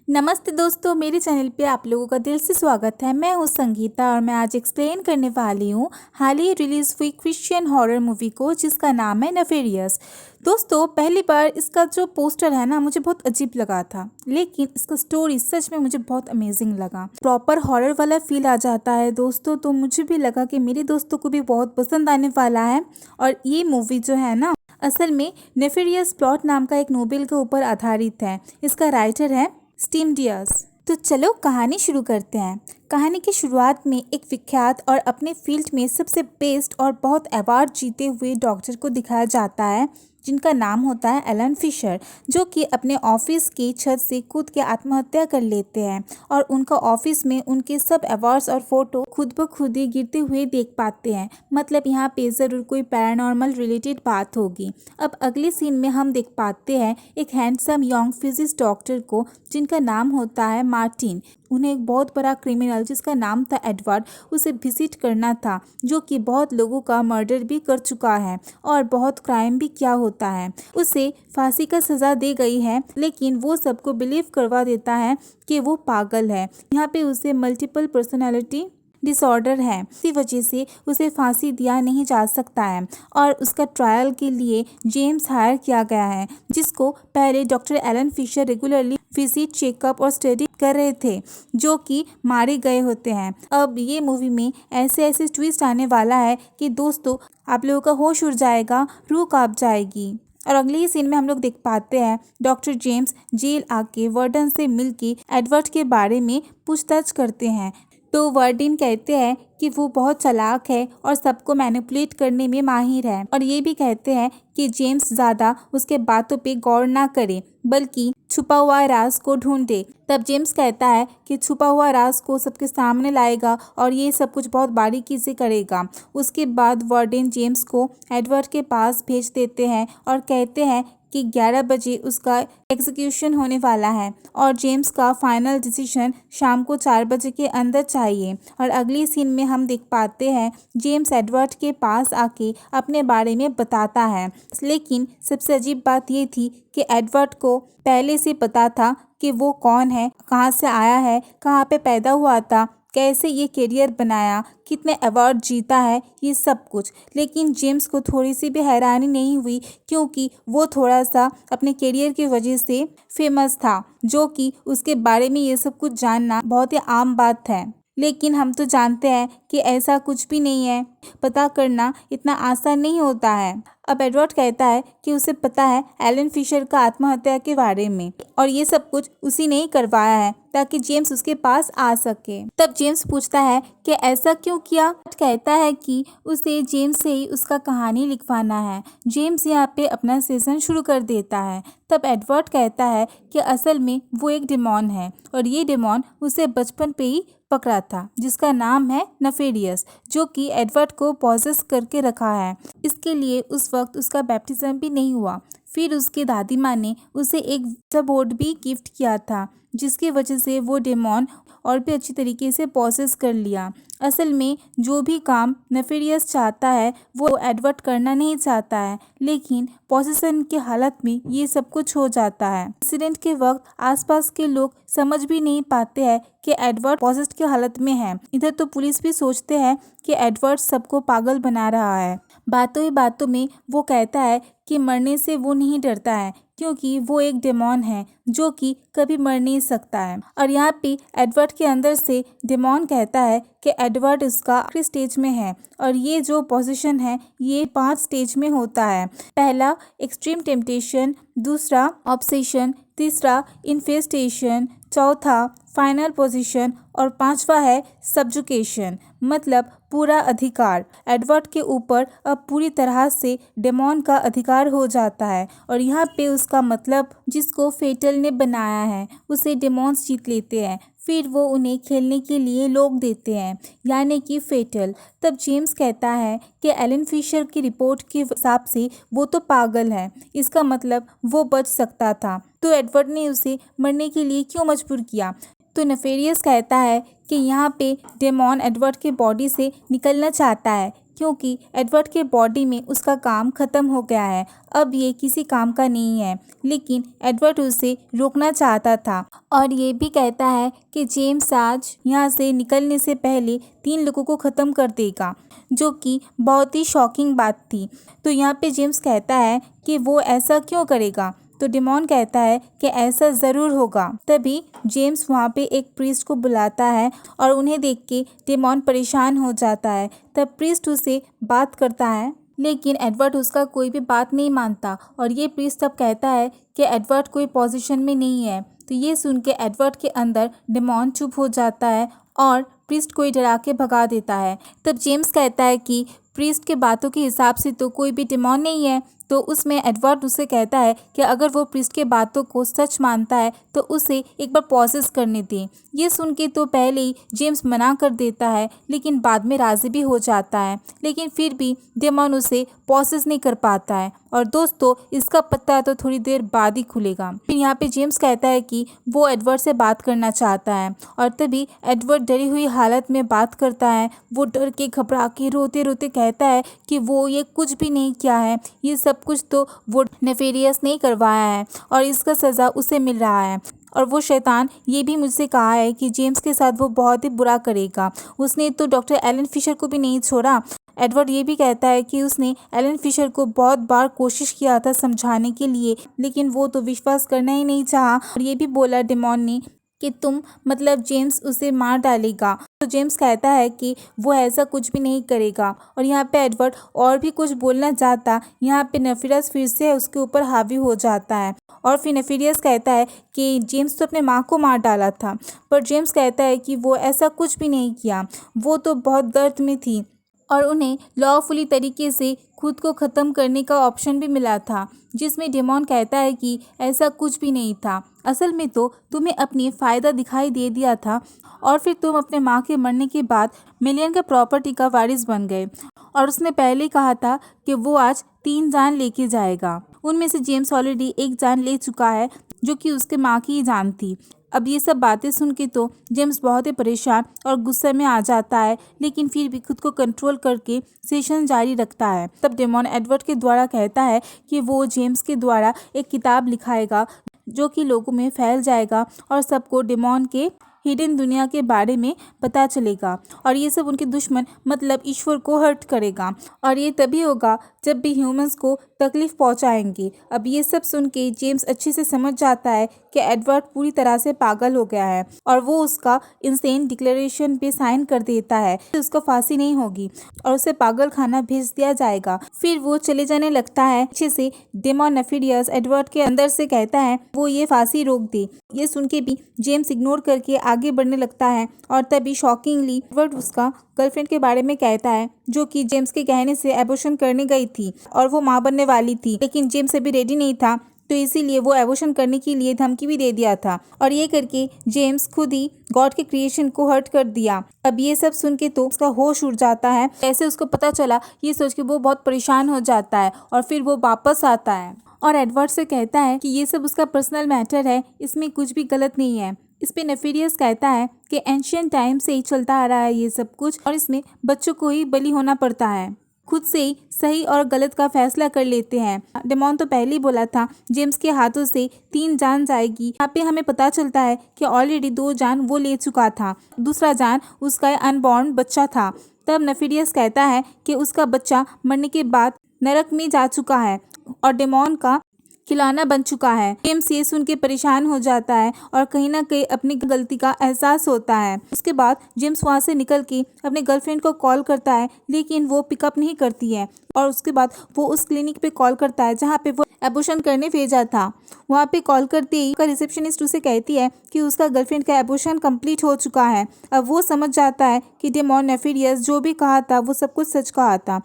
नमस्ते दोस्तों, मेरे चैनल पे आप लोगों का दिल से स्वागत है। मैं हूँ संगीता और मैं आज एक्सप्लेन करने वाली हूँ हाल ही रिलीज़ हुई क्रिश्चियन हॉरर मूवी को, जिसका नाम है नेफेरियस। दोस्तों, पहली बार इसका जो पोस्टर है ना, मुझे बहुत अजीब लगा था, लेकिन इसका स्टोरी सच में मुझे बहुत अमेजिंग लगा। प्रॉपर हॉरर वाला फील आ जाता है दोस्तों, तो मुझे भी लगा कि मेरे दोस्तों को भी बहुत पसंद आने वाला है। और ये मूवी जो है ना, असल में नेफेरियस प्लॉट नाम का एक नोवेल के ऊपर आधारित है। इसका राइटर है स्टीम डियास। तो चलो कहानी शुरू करते हैं। कहानी की शुरुआत में एक विख्यात और अपने फील्ड में सबसे बेस्ट और बहुत अवार्ड जीते हुए डॉक्टर को दिखाया जाता है, जिनका नाम होता है एलन फिशर, जो कि अपने ऑफिस की छत से कूद के आत्महत्या कर लेते हैं। और उनका ऑफिस में उनके सब अवार्ड्स और फोटो खुद ब खुद ही गिरते हुए देख पाते हैं। मतलब यहाँ पे ज़रूर कोई पैरानॉर्मल रिलेटेड बात होगी। अब अगले सीन में हम देख पाते हैं एक हैंडसम यंग फिजिक्स डॉक्टर को, जिनका नाम होता है मार्टिन। उन्हें एक बहुत बड़ा क्रिमिनल जिसका नाम था एडवर्ड, उसे विजिट करना था, जो कि बहुत लोगों का मर्डर भी कर चुका है और बहुत क्राइम भी किया होता है। उसे फांसी का सज़ा दी गई है, लेकिन वो सबको बिलीव करवा देता है कि वो पागल है। यहाँ पे उसे मल्टीपल पर्सनालिटी डिसऑर्डर है, इसी वजह से उसे फांसी दिया नहीं जा सकता है। और उसका ट्रायल के लिए जेम्स हायर किया गया है, जिसको पहले doctor Alan Fisher regularly visit, checkup और स्टडी कर रहे थे, जो कि मारे गए होते हैं। अब ये मूवी में ऐसे ऐसे ट्विस्ट आने वाला है कि दोस्तों, आप लोगों का होश उड़ जाएगा, रूह कांप जाएगी। और अगले ही सीन में हम लोग देख पाते हैं डॉक्टर जेम्स जेल आके वार्डन से मिलके एडवर्ड के बारे में पूछताछ करते हैं। तो वार्डन कहते हैं कि वो बहुत चालाक है और सबको मैनिपुलेट करने में माहिर है, और ये भी कहते हैं कि जेम्स ज़्यादा उसके बातों पे गौर ना करे, बल्कि छुपा हुआ राज को ढूंढे। तब जेम्स कहता है कि छुपा हुआ राज को सबके सामने लाएगा और ये सब कुछ बहुत बारीकी से करेगा। उसके बाद वार्डन जेम्स को एडवर्ड के पास भेज देते हैं और कहते हैं कि 11 बजे उसका एग्जीक्यूशन होने वाला है और जेम्स का फाइनल डिसीजन शाम को 4 बजे के अंदर चाहिए। और अगली सीन में हम देख पाते हैं जेम्स एडवर्ड के पास आके अपने बारे में बताता है, लेकिन सबसे अजीब बात ये थी कि एडवर्ड को पहले से पता था कि वो कौन है, कहाँ से आया है, कहाँ पे पैदा हुआ था, कैसे ये करियर बनाया, कितने अवार्ड जीता है, ये सब कुछ। लेकिन जेम्स को थोड़ी सी भी हैरानी नहीं हुई, क्योंकि वो थोड़ा सा अपने करियर की वजह से फेमस था, जो कि उसके बारे में ये सब कुछ जानना बहुत ही आम बात है। लेकिन हम तो जानते हैं कि ऐसा कुछ भी नहीं है, पता करना इतना आसान नहीं होता है। अब एडवर्ड कहता है कि उसे पता है एलन फिशर का आत्महत्या के बारे में, और ये सब कुछ उसी ने ही करवाया है ताकि जेम्स उसके पास आ सके। तब जेम्स पूछता है कि ऐसा क्यों किया। कहता है कि उसे जेम्स से ही उसका कहानी लिखवाना है। जेम्स यहाँ पे अपना सेशन शुरू कर देता है। तब एडवर्ड कहता है कि असल में वो एक डेमॉन है, और ये डेमॉन उसे बचपन पे ही पकड़ा था, जिसका नाम है नेफेरियस, जो कि एडवर्ड को पॉजेस करके रखा है। इसके लिए उस वक्त उसका बैप्टिज्म भी नहीं हुआ। फिर उसकी दादी माँ ने उसे एक बोर्ड भी गिफ्ट किया था, जिसकी वजह से वो डेमॉन और भी अच्छी तरीके से पॉसेस कर लिया। असल में जो भी काम नेफेरियस चाहता है वो एडवर्ड करना नहीं चाहता है, लेकिन पॉसेसन के हालत में ये सब कुछ हो जाता है। इंसिडेंट के वक्त आसपास के लोग समझ भी नहीं पाते हैं कि एडवर्ड पॉसेस्ड की हालत में है। इधर तो पुलिस भी सोचते हैं कि एडवर्ड सबको पागल बना रहा है। बातों ही बातों में वो कहता है कि मरने से वो नहीं डरता है, क्योंकि वो एक डेमॉन है जो कि कभी मर नहीं सकता है। और यहाँ पे एडवर्ड के अंदर से डेमॉन कहता है कि एडवर्ड उसका आखिरी स्टेज में है, और ये जो पोजीशन है ये 5 स्टेज में होता है। पहला एक्सट्रीम टेम्पटेशन, दूसरा ऑब्सेशन, तीसरा इन्फेस्टेशन, चौथा फाइनल पोजीशन, और 5वां है सब्जुकेशन, मतलब पूरा अधिकार। एडवर्ड के ऊपर अब पूरी तरह से डेमॉन का अधिकार हो जाता है, और यहाँ पे उसका मतलब जिसको फेटल ने बनाया है उसे डेमॉन्स जीत लेते हैं। फिर वो उन्हें खेलने के लिए लोग देते हैं, यानी कि फेटल। तब जेम्स कहता है कि एलन फिशर की रिपोर्ट के हिसाब से वो तो पागल है, इसका मतलब वो बच सकता था, तो एडवर्ड ने उसे मरने के लिए क्यों मजबूर किया। तो नेफेरियस कहता है कि यहाँ पे डेमॉन एडवर्ड के बॉडी से निकलना चाहता है, क्योंकि एडवर्ड के बॉडी में उसका काम ख़त्म हो गया है, अब ये किसी काम का नहीं है। लेकिन एडवर्ड उसे रोकना चाहता था और ये भी कहता है कि जेम्स आज यहाँ से निकलने से पहले 3 लोगों को ख़त्म कर देगा, जो कि बहुत ही शॉकिंग बात थी। तो यहाँ पे जेम्स कहता है कि वो ऐसा क्यों करेगा, तो डेमॉन कहता है कि ऐसा ज़रूर होगा। तभी जेम्स वहाँ पे एक प्रीस्ट को बुलाता है और उन्हें देख के डेमॉन परेशान हो जाता है। तब प्रीस्ट उसे बात करता है, लेकिन एडवर्ड उसका कोई भी बात नहीं मानता और ये प्रीस्ट तब कहता है कि एडवर्ड कोई पोजीशन में नहीं है। तो ये सुन के एडवर्ड के अंदर डेमॉन चुप हो जाता है और प्रीस्ट को डरा के भगा देता है। तब जेम्स कहता है कि प्रीस्ट के बातों के हिसाब से तो कोई भी डेमॉन नहीं है। तो उसमें एडवर्ड उसे कहता है कि अगर वो प्रीस्ट के बातों को सच मानता है तो उसे एक बार पॉसेस करने दें। ये सुन के तो पहले ही जेम्स मना कर देता है, लेकिन बाद में राज़ी भी हो जाता है, लेकिन फिर भी डेमॉन उसे पॉसेस नहीं कर पाता है। और दोस्तों, इसका पता तो थोड़ी देर बाद ही खुलेगा। फिर यहाँ पे जेम्स कहता है कि वो एडवर्ड से बात करना चाहता है और तभी एडवर्ड डरी हुई हालत में बात करता है। वो डर के घबरा के रोते रोते कहता है कि वो ये कुछ भी नहीं किया है, ये सब कुछ तो वो नेफेरियस नहीं करवाया है और इसका सज़ा उसे मिल रहा है। और वो शैतान ये भी मुझसे कहा है कि जेम्स के साथ वो बहुत ही बुरा करेगा। उसने तो डॉक्टर एलन फिशर को भी नहीं छोड़ा। एडवर्ड ये भी कहता है कि उसने एलन फिशर को बहुत बार कोशिश किया था समझाने के लिए, लेकिन वो तो विश्वास करना ही नहीं चाहा। और ये भी बोला डेमॉन ने कि तुम मतलब जेम्स उसे मार डालेगा। तो जेम्स कहता है कि वो ऐसा कुछ भी नहीं करेगा। और यहाँ पे एडवर्ड और भी कुछ बोलना चाहता, यहाँ पे नेफिरियस फिर से उसके ऊपर हावी हो जाता है और फिर नेफिरियस कहता है कि जेम्स तो अपने माँ को मार डाला था। पर जेम्स कहता है कि वो ऐसा कुछ भी नहीं किया, वो तो बहुत दर्द में थी और उन्हें लॉफुली तरीके से खुद को ख़त्म करने का ऑप्शन भी मिला था, जिसमें डेमॉन कहता है कि ऐसा कुछ भी नहीं था। असल में तो तुम्हें अपनी फ़ायदा दिखाई दे दिया था और फिर तुम अपने माँ के मरने के बाद मिलियन के प्रॉपर्टी का वारिस बन गए। और उसने पहले ही कहा था कि वो आज 3 जान लेके जाएगा। उनमें से जेम्स ऑलरेडी 1 जान ले चुका है, जो कि उसके माँ की ही जान थी। अब ये सब बातें सुन के तो जेम्स बहुत ही परेशान और गुस्से में आ जाता है, लेकिन फिर भी खुद को कंट्रोल करके सेशन जारी रखता है। तब डेमॉन एडवर्ड के द्वारा कहता है कि वो जेम्स के द्वारा एक किताब लिखाएगा, जो कि लोगों में फैल जाएगा और सबको डेमॉन के हिडन दुनिया के बारे में पता चलेगा और ये सब उनके दुश्मन मतलब ईश्वर को हर्ट करेगा। और ये तभी होगा जब भी ह्यूमंस को तकलीफ पहुंचाएंगे। अब ये सब सुन के जेम्स अच्छे से समझ जाता है कि एडवर्ड पूरी तरह से पागल हो गया है और वो उसका इंसेन डिक्लेरेशन पे साइन कर देता है। उसको फांसी नहीं होगी और उसे पागल खाना भेज दिया जाएगा। फिर वो चले जाने लगता है। अच्छे से डेमॉन नेफिरियस एडवर्ड के अंदर से कहता है वो ये फांसी रोक दे। ये सुन के भी जेम्स इग्नोर करके आगे बढ़ने लगता है और तभी शॉकिंगली एडवर्ड उसका गर्लफ्रेंड के बारे में कहता है, जो कि जेम्स के कहने से एबॉर्शन करने गई थी और वो माँ बनने वाली थी, लेकिन जेम्स अभी रेडी नहीं था, तो इसीलिए वो एबॉर्शन करने के लिए धमकी भी दे दिया था। और ये करके जेम्स खुद ही गॉड के क्रिएशन को हर्ट कर दिया। अब ये सब सुन के तो उसका होश उड़ जाता है। ऐसे उसको पता चला, ये सोच के वो बहुत परेशान हो जाता है और फिर वो वापस आता है और एडवर्ड से कहता है कि ये सब उसका पर्सनल मैटर है, इसमें कुछ भी गलत नहीं है। इस पे नेफिरियस कहता है कि एंशियंट टाइम से ही चलता आ रहा है ये सब कुछ और इसमें बच्चों को ही बलि होना पड़ता है। खुद से ही सही और गलत का फैसला कर लेते हैं। डेमॉन तो पहले ही बोला था जेम्स के हाथों से 3 जान जाएगी। यहाँ पे हमें पता चलता है कि ऑलरेडी 2 जान वो ले चुका था, दूसरा जान उसका अनबॉर्न बच्चा था। तब नेफिरियस कहता है कि उसका बच्चा मरने के बाद नरक में जा चुका है और डेमॉन का खिलौना बन चुका है। जेम्स ये सुन के परेशान हो जाता है और कहीं ना कहीं अपनी गलती का एहसास होता है। उसके बाद जेम्स वहाँ से निकल के अपने गर्लफ्रेंड को कॉल करता है, लेकिन वो पिकअप नहीं करती है। और उसके बाद वो उस क्लिनिक पे कॉल करता है जहाँ पे वो एबॉर्शन करने भेजा था। वहाँ पे कॉल करते ही उसका रिसेप्शनिस्ट उसे कहती है कि उसका गर्लफ्रेंड का एबॉर्शन कंप्लीट हो चुका है। अब वो समझ जाता है कि डेमॉन नेफिरियस जो भी कहा था वो सब कुछ सच कहा था।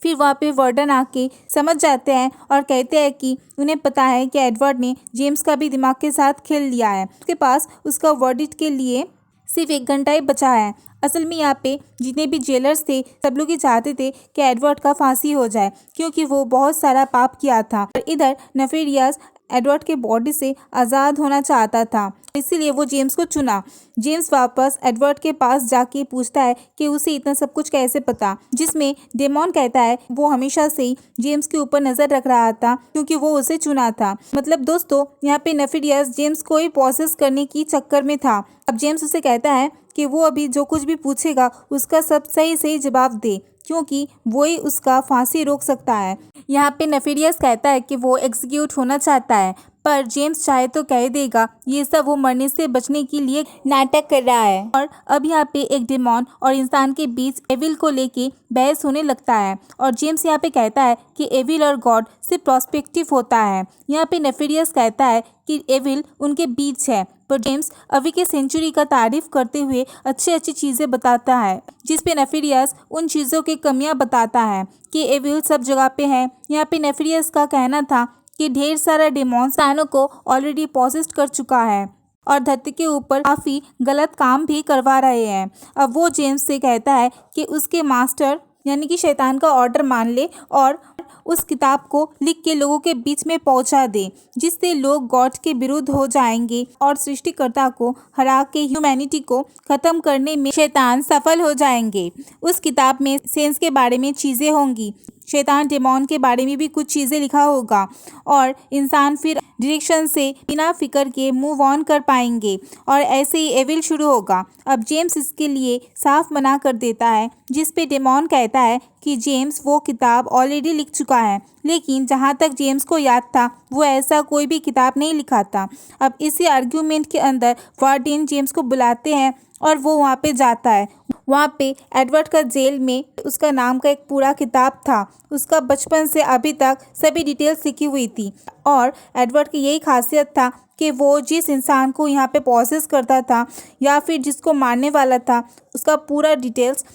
फिर वहाँ पे वार्डन आके समझ जाते हैं और कहते हैं कि उन्हें पता है कि एडवर्ड ने जेम्स का भी दिमाग के साथ खेल लिया है। उसके पास उसका वर्डिक्ट के लिए सिर्फ 1 घंटा ही बचा है। असल में यहाँ पे जितने भी जेलर्स थे सब लोग ही चाहते थे कि एडवर्ड का फांसी हो जाए, क्योंकि वो बहुत सारा पाप किया था। और इधर नेफिरियस एडवर्ड के बॉडी से आज़ाद होना चाहता था, इसीलिए वो जेम्स को चुना। जेम्स वापस एडवर्ड के पास जाके पूछता है कि उसे इतना सब कुछ कैसे पता, जिसमें डेमॉन कहता है वो हमेशा से ही जेम्स के ऊपर नज़र रख रहा था क्योंकि वो उसे चुना था। मतलब दोस्तों, यहाँ पे नेफिरियस जेम्स को ही पॉसेस करने की चक्कर में था। अब जेम्स उसे कहता है कि वो अभी जो कुछ भी पूछेगा उसका सब सही सही जवाब दे, क्योंकि वो ही उसका फांसी रोक सकता है। यहाँ पे नेफिरियस कहता है कि वो एग्जीक्यूट होना चाहता है, पर जेम्स चाहे तो कह देगा ये सब वो मरने से बचने के लिए नाटक कर रहा है। और अब यहाँ पे एक डेमॉन और इंसान के बीच एविल को लेके बहस होने लगता है और जेम्स यहाँ पे कहता है कि एविल और गॉड सिर्फ प्रोस्पेक्टिव होता है। यहाँ पे नेफिरियस कहता है कि एविल उनके बीच है, पर जेम्स अभी के सेंचुरी का तारीफ करते हुए अच्छी अच्छी चीज़ें बताता है, जिस पे नेफिरियस उन चीज़ों की कमियां बताता है कि एविल सब जगह पे है। यहाँ पे नेफिरियस का कहना था कि ढेर सारा डेमॉन इंसानों को ऑलरेडी पॉसेस्ड कर चुका है और धरती के ऊपर काफ़ी गलत काम भी करवा रहे हैं। अब वो जेम्स से कहता है कि उसके मास्टर यानी कि शैतान का ऑर्डर मान ले और उस किताब को लिख के लोगों के बीच में पहुंचा दे, जिससे लोग गॉड के विरुद्ध हो जाएंगे और सृष्टिकर्ता को हरा के ह्यूमैनिटी को ख़त्म करने में शैतान सफल हो जाएंगे। उस किताब में सेंस के बारे में चीज़ें होंगी, शैतान डेमॉन के बारे में भी कुछ चीज़ें लिखा होगा और इंसान फिर डायरेक्शन से बिना फिक्र के मूव ऑन कर पाएंगे और ऐसे ही एविल शुरू होगा। अब जेम्स इसके लिए साफ मना कर देता है, जिस पे डेमॉन कहता है कि जेम्स वो किताब ऑलरेडी लिख चुका है, लेकिन जहाँ तक जेम्स को याद था वो ऐसा कोई भी किताब नहीं लिखा था। अब इसी आर्ग्यूमेंट के अंदर वार्डन जेम्स को बुलाते हैं और वो वहाँ पे जाता है। वहाँ पे एडवर्ड का जेल में उसका नाम का एक पूरा किताब था, उसका बचपन से अभी तक सभी डिटेल्स लिखी हुई थी और एडवर्ड की यही खासियत था कि वो जिस इंसान को यहाँ पे पॉसेस करता था या फिर जिसको मारने वाला था उसका पूरा डिटेल्स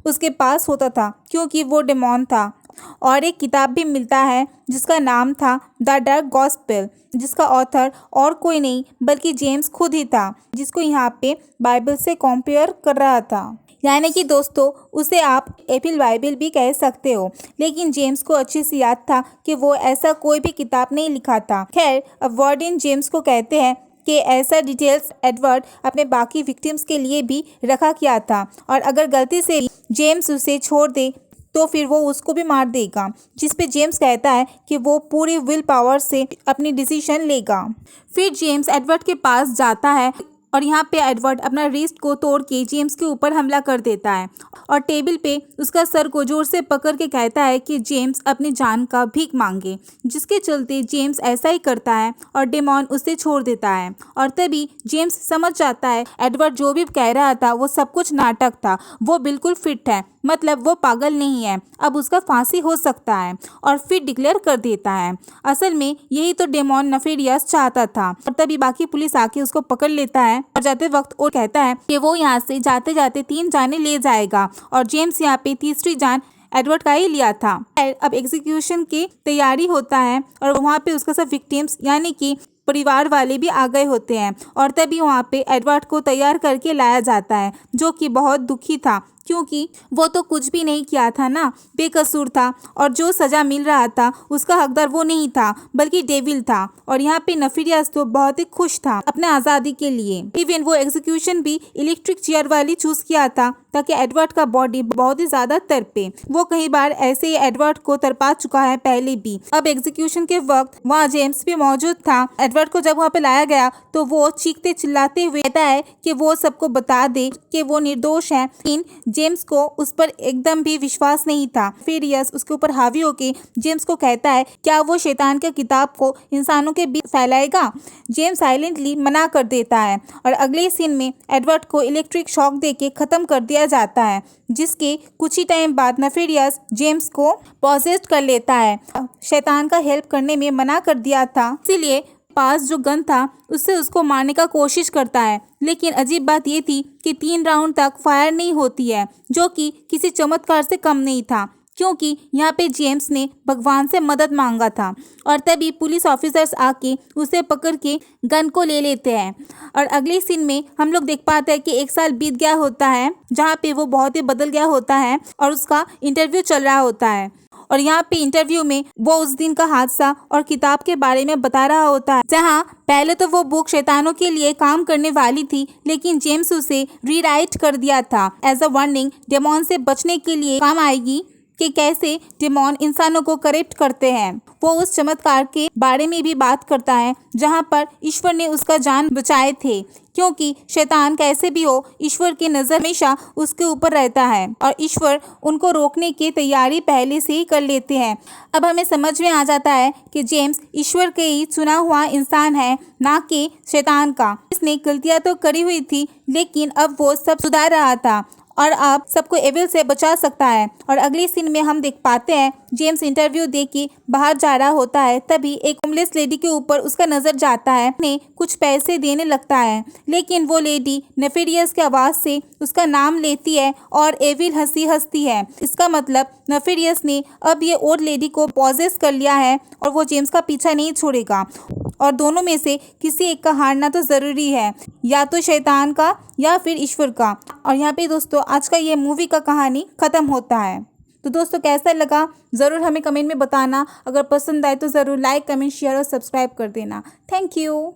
उसके पास होता था, क्योंकि वो डेमॉन था। और एक किताब भी मिलता है जिसका नाम था द डार्क गॉस्पेल, जिसका ऑथर और कोई नहीं बल्कि जेम्स खुद ही था, जिसको यहाँ पे बाइबल से कंपेयर कर रहा था। यानी कि दोस्तों उसे आप एपिल बाइबल भी कह सकते हो, लेकिन जेम्स को अच्छे से याद था कि वो ऐसा कोई भी किताब नहीं लिखा था। खैर, अब वार्डन जेम्स को कहते हैं कि ऐसा डिटेल्स एडवर्ड अपने बाकी विक्टिम्स के लिए भी रखा किया था और अगर गलती से जेम्स उसे छोड़ दे तो फिर वो उसको भी मार देगा, जिस पे जेम्स कहता है कि वो पूरी विल पावर से अपनी डिसीजन लेगा। फिर जेम्स एडवर्ड के पास जाता है और यहाँ पे एडवर्ड अपना रिस्ट को तोड़ के जेम्स के ऊपर हमला कर देता है और टेबल पे उसका सर को जोर से पकड़ के कहता है कि जेम्स अपनी जान का भीख मांगे, जिसके चलते जेम्स ऐसा ही करता है और डेमॉन उसे छोड़ देता है। और तभी जेम्स समझ जाता है एडवर्ड जो भी कह रहा था वो सब कुछ नाटक था, वो बिल्कुल फिट है, मतलब वो पागल नहीं है, अब उसका फांसी हो सकता है और फिर डिक्लेयर कर देता है असल में यही तो डेमॉन नेफिरियस चाहता था। और तभी बाकी पुलिस आके उसको पकड़ लेता है और जाते वक्त वो कहता है कि वो यहाँ से जाते जाते 3 जाने ले जाएगा और जेम्स यहाँ पे तीसरी जान एडवर्ड का ही लिया था। अब एग्जीक्यूशन की तैयारी होता है और वहाँ पे उसका सब विक्टिम्स यानी कि परिवार वाले भी आ गए होते हैं और तभी वहाँ पे एडवर्ड को तैयार करके लाया जाता है, जो कि बहुत दुखी था क्योंकि वो तो कुछ भी नहीं किया था ना, बेकसूर था और जो सज़ा मिल रहा था उसका हकदार वो नहीं था बल्कि डेविल था। और यहाँ पे नेफिरियस तो बहुत ही खुश था अपने आज़ादी के लिए। इवन वो एग्जीक्यूशन भी इलेक्ट्रिक चेयर वाली चूज़ किया था ताकि एडवर्ड का बॉडी बहुत ही ज़्यादा तड़पे। वो कई बार ऐसे ही एडवर्ड को तड़पा चुका है पहले भी। अब एग्जीक्यूशन के वक्त वहाँ जेम्स भी मौजूद था। एडवर्ड को जब वहाँ पे लाया गया तो वो चीखते चिल्लाते हुए कहता है कि वो सबको बता दे कि वो निर्दोष है, लेकिन जेम्स को उस पर एकदम भी विश्वास नहीं था। फिर यस उसके ऊपर हावी होके जेम्स को कहता है क्या वो शैतान की किताब को इंसानों के बीच फैलाएगा। जेम्स साइलेंटली मना कर देता है और अगले सीन में एडवर्ड को इलेक्ट्रिक शॉक देके खत्म कर दिया जाता है, जिसके कुछ ही टाइम बाद नेफिरियस जेम्स को पॉसेस्ड कर लेता है। शैतान का हेल्प करने में मना कर दिया था, इसीलिए पास जो गन था उससे उसको मारने का कोशिश करता है। लेकिन अजीब बात ये थी कि 3 राउंड तक फायर नहीं होती है, जो कि किसी चमत्कार से कम नहीं था, क्योंकि यहाँ पे जेम्स ने भगवान से मदद मांगा था। और तभी पुलिस ऑफिसर्स आके उसे पकड़ के गन को ले लेते हैं। और अगले सीन में हम लोग देख पाते हैं कि 1 साल बीत गया होता है, जहाँ पे वो बहुत ही बदल गया होता है और उसका इंटरव्यू चल रहा होता है और यहाँ पे इंटरव्यू में वो उस दिन का हादसा और किताब के बारे में बता रहा होता है, जहाँ पहले तो वो बुक शैतानों के लिए काम करने वाली थी, लेकिन जेम्स उसे रीराइट कर दिया था एज अ वार्निंग, डेमोन से बचने के लिए काम आएगी कि कैसे डेमोन इंसानों को करेक्ट करते हैं। वो उस चमत्कार के बारे में भी बात करता है जहाँ पर ईश्वर ने उसका जान बचाए थे, क्योंकि शैतान कैसे भी हो ईश्वर की नज़र हमेशा उसके ऊपर रहता है और ईश्वर उनको रोकने की तैयारी पहले से ही कर लेते हैं। अब हमें समझ में आ जाता है कि जेम्स ईश्वर के ही चुना हुआ इंसान है, ना कि शैतान का। इसने गलतियाँ तो करी हुई थी, लेकिन अब वो सब सुधार रहा था और अब सबको एविल से बचा सकता है। और अगली सीन में हम देख पाते हैं जेम्स इंटरव्यू दे के बाहर जा रहा होता है, तभी एक होमलेस लेडी के ऊपर उसका नजर जाता है। उन्हें कुछ पैसे देने लगता है, लेकिन वो लेडी नेफेरियस की आवाज़ से उसका नाम लेती है और एविल हंसती है। इसका मतलब नेफेरियस ने अब ये ओल्ड लेडी को पॉजेस कर लिया है और वो जेम्स का पीछा नहीं छोड़ेगा। और दोनों में से किसी एक का हारना तो ज़रूरी है, या तो शैतान का या फिर ईश्वर का। और यहाँ पे दोस्तों आज का ये मूवी का कहानी ख़त्म होता है। तो दोस्तों कैसा लगा ज़रूर हमें कमेंट में बताना। अगर पसंद आए तो ज़रूर लाइक, कमेंट, शेयर और सब्सक्राइब कर देना। Thank you.